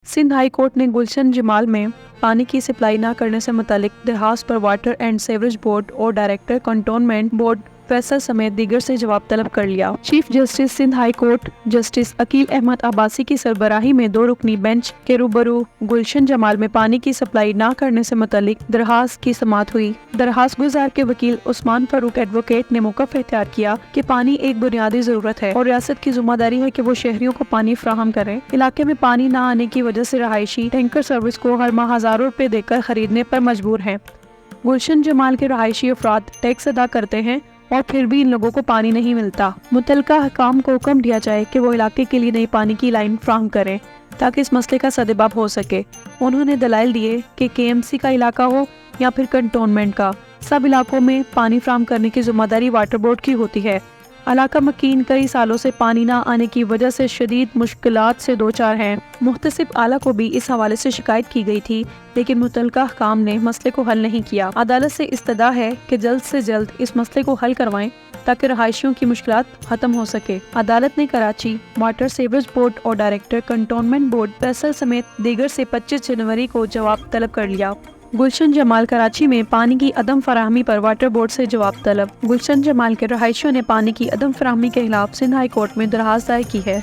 Sindh high court نے گلشن جمال میں پانی کی سپلائی نہ کرنے سے متعلق درخواست پر واٹر اینڈ سیوریج بورڈ اور ڈائریکٹر کنٹونمنٹ بورڈ فیصل سمیت دیگر سے جواب طلب کر لیا۔ Chief justice Sindh high court justice Aqeel Ahmed Abbasi کی سربراہی میں 2 رکنی بینچ کے روبرو گلشن جمال میں پانی کی سپلائی نہ کرنے سے متعلق درخواست کی سماعت ہوئی۔ درخواست گزار کے وکیل عثمان فاروق ایڈوکیٹ نے موقف اختیار کیا کہ پانی ایک بنیادی ضرورت ہے اور ریاست کی ذمہ داری ہے کہ وہ شہریوں کو پانی فراہم کرے۔ علاقے میں پانی نہ آنے کی وجہ سے رہائشی ٹینکر سروس کو ہر ماہ ہزاروں روپے دے کر خریدنے پر مجبور ہیں۔ گلشن جمال کے رہائشی افراد ٹیکس ادا کرتے ہیں اور پھر بھی ان لوگوں کو پانی نہیں ملتا۔ متعلقہ حکام کو حکم دیا جائے کہ وہ علاقے کے لیے نئی پانی کی لائن فراہم کریں تاکہ اس مسئلے کا سدباب ہو سکے۔ انہوں نے دلائل دیے کہ KMC کا علاقہ ہو یا پھر کنٹونمنٹ کا، سب علاقوں میں پانی فراہم کرنے کی ذمہ داری واٹر بورڈ کی ہوتی ہے۔ علاقہ مکین کئی سالوں سے پانی نہ آنے کی وجہ سے شدید مشکلات سے دوچار ہیں۔ محتسب اعلیٰ کو بھی اس حوالے سے شکایت کی گئی تھی، لیکن متعلقہ حکام نے مسئلے کو حل نہیں کیا۔ عدالت سے استدعا ہے کہ جلد سے جلد اس مسئلے کو حل کروائیں تاکہ رہائشیوں کی مشکلات ختم ہو سکے۔ عدالت نے کراچی واٹر سیوریج بورڈ اور ڈائریکٹر کنٹونمنٹ بورڈ فیصل سمیت دیگر سے 25 جنوری کو جواب طلب کر لیا۔ گلشن جمال کراچی میں پانی کی عدم فراہمی پر واٹر بورڈ سے جواب طلب۔ گلشن جمال کے رہائشیوں نے پانی کی عدم فراہمی کے خلاف سندھ ہائی کورٹ میں درخواست دائر کی ہے۔